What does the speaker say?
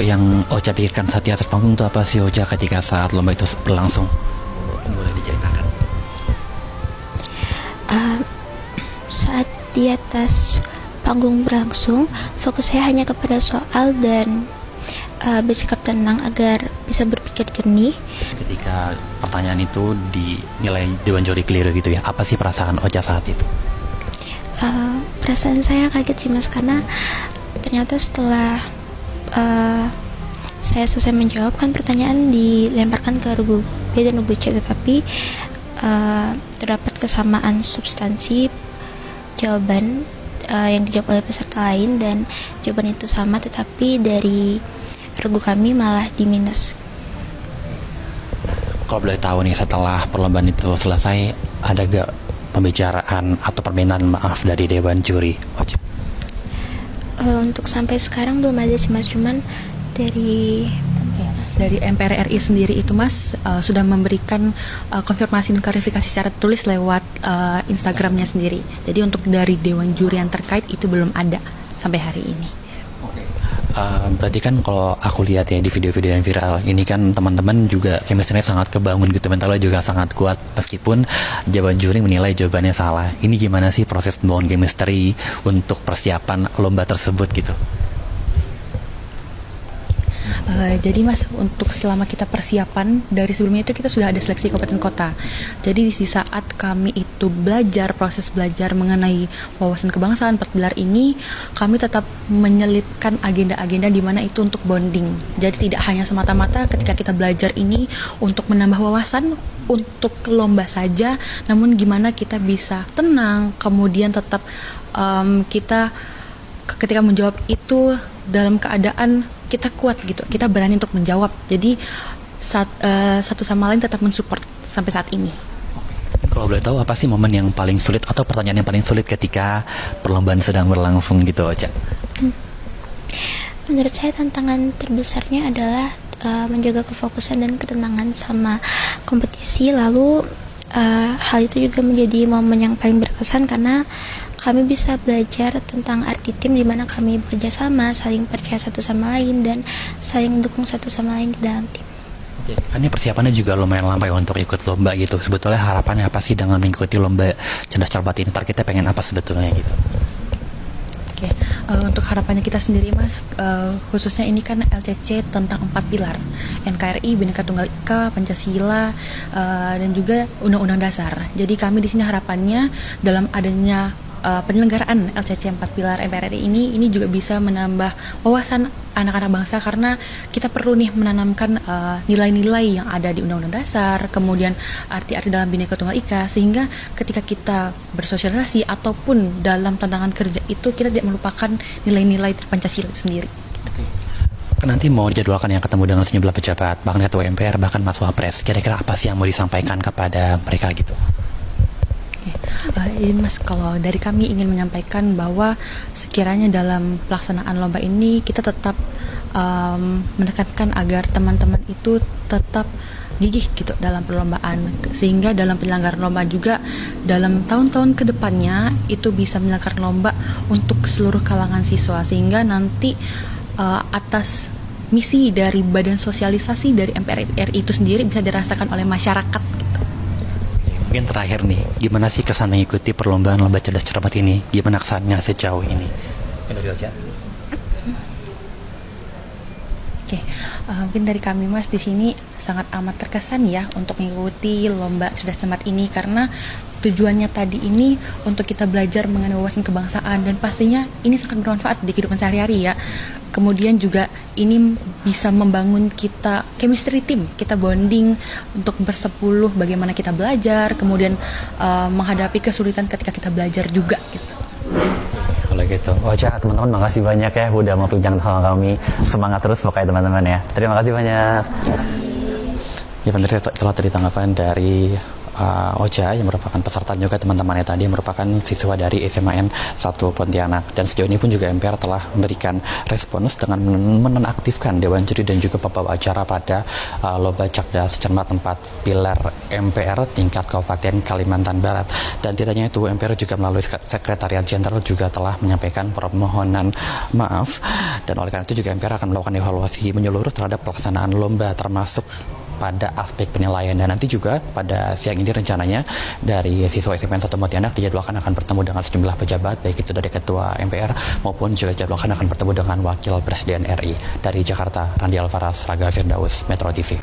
yang Ocha pikirkan saat di atas panggung itu apa sih Ocha ketika saat lomba itu berlangsung? Boleh diceritakan. Saat di atas panggung berlangsung, fokus saya hanya kepada soal dan bersikap tenang agar bisa berpikir jernih. Ketika pertanyaan itu dinilai Dewan Juri keliru gitu ya, apa sih perasaan Ocha saat itu? Perasaan saya kaget sih mas, karena ternyata setelah saya selesai menjawab, kan pertanyaan dilemparkan ke regu B dan regu C, tetapi terdapat kesamaan substansi jawaban yang dijawab oleh peserta lain, dan jawaban itu sama tetapi dari regu kami malah di minus. Kalau boleh tahu nih, setelah perlombaan itu selesai, ada gak pembicaraan atau permintaan maaf dari Dewan Juri Ocha? Untuk sampai sekarang belum ada sih mas, cuman dari MPR RI sendiri itu mas sudah memberikan konfirmasi dan klarifikasi secara tulis lewat Instagramnya sendiri. Jadi untuk dari Dewan Juri yang terkait itu belum ada sampai hari ini. Berarti kan kalau aku lihat ya di video-video yang viral ini kan teman-teman juga chemistry-nya sangat kebangun gitu, mentalnya juga sangat kuat meskipun Dewan Juri menilai jawabannya salah. Ini gimana sih proses membangun chemistry untuk persiapan lomba tersebut gitu? Jadi mas, untuk selama kita persiapan dari sebelumnya itu kita sudah ada seleksi kabupaten kota. Jadi di saat kami itu proses belajar mengenai wawasan kebangsaan 4 pilar ini, kami tetap menyelipkan agenda-agenda di mana itu untuk bonding. Jadi tidak hanya semata-mata ketika kita belajar ini untuk menambah wawasan untuk lomba saja, namun gimana kita bisa tenang, kemudian tetap kita ketika menjawab itu dalam keadaan kita kuat gitu, kita berani untuk menjawab. Jadi satu sama lain tetap mensupport sampai saat ini. Kalau boleh tahu apa sih momen yang paling sulit atau pertanyaan yang paling sulit ketika perlombaan sedang berlangsung gitu Ocha? Menurut saya tantangan terbesarnya adalah menjaga kefokusan dan ketenangan sama kompetisi. Lalu hal itu juga menjadi momen yang paling berkesan karena kami bisa belajar tentang arti tim, di mana kami bekerjasama, saling percaya satu sama lain, dan saling mendukung satu sama lain di dalam tim. Kan ini persiapannya juga lumayan lama ya untuk ikut lomba gitu. Sebetulnya harapannya apa sih dengan mengikuti lomba Cerdas Cermat ini? Ntar kita pengen apa sebetulnya gitu? Untuk harapannya kita sendiri mas, khususnya ini kan LCC tentang 4 pilar, NKRI, Bhinneka Tunggal Ika, Pancasila, dan juga Undang-Undang Dasar. Jadi kami di sini harapannya dalam adanya penyelenggaraan LCC 4 pilar MPR RI ini juga bisa menambah wawasan anak-anak bangsa, karena kita perlu nih menanamkan nilai-nilai yang ada di Undang-Undang Dasar, kemudian arti-arti dalam Bhinneka Tunggal Ika, sehingga ketika kita bersosialisasi ataupun dalam tantangan kerja itu kita tidak melupakan nilai-nilai Pancasila itu sendiri. Kan nanti mau dijadwalkan yang ketemu dengan sejumlah pejabat, bahkan ketua MPR, bahkan Mas Wapres. Kira-kira apa sih yang mau disampaikan kepada mereka gitu? Mas, kalau dari kami ingin menyampaikan bahwa sekiranya dalam pelaksanaan lomba ini kita tetap menekankan agar teman-teman itu tetap gigih gitu dalam perlombaan, sehingga dalam penyelenggaraan lomba juga dalam tahun-tahun kedepannya itu bisa menyelenggarkan lomba untuk seluruh kalangan siswa, sehingga nanti atas misi dari badan sosialisasi dari MPR RI itu sendiri bisa dirasakan oleh masyarakat gitu. Mungkin terakhir nih, gimana sih kesan mengikuti perlombaan lomba Cerdas Cermat ini? Gimana kesannya sejauh ini? Mungkin dari kami mas di sini sangat amat terkesan ya untuk mengikuti lomba Cerdas Cermat ini, karena tujuannya tadi ini untuk kita belajar mengenai wawasan kebangsaan, dan pastinya ini sangat bermanfaat di kehidupan sehari-hari ya. Kemudian juga ini bisa membangun kita chemistry team, kita bonding untuk bersepuluh bagaimana kita belajar, kemudian menghadapi kesulitan ketika kita belajar juga gitu. Kalau gitu, Ocha, teman-teman makasih banyak ya udah mau berbincang sama kami. Semangat terus pokoknya teman-teman ya. Terima kasih banyak. Ya benar, itulah tadi tanggapan dari Ocha yang merupakan peserta juga teman-temannya tadi merupakan siswa dari SMAN 1 Pontianak, dan sejauh ini pun juga MPR telah memberikan respons dengan menonaktifkan Dewan Juri dan juga pembawa acara pada Lomba Cerdas Cermat 4 Pilar MPR tingkat Kabupaten Kalimantan Barat. Dan tidak hanya itu, MPR juga melalui Sekretariat Jenderal juga telah menyampaikan permohonan maaf, dan oleh karena itu juga MPR akan melakukan evaluasi menyeluruh terhadap pelaksanaan lomba termasuk pada aspek penilaian. Dan nanti juga pada siang ini rencananya dari siswa SMAN 1 Pontianak dijadwalkan akan bertemu dengan sejumlah pejabat, baik itu dari Ketua MPR maupun juga dijadwalkan akan bertemu dengan Wakil Presiden RI. Dari Jakarta, Randi Alvaras, Raga Firdaus, Metro TV.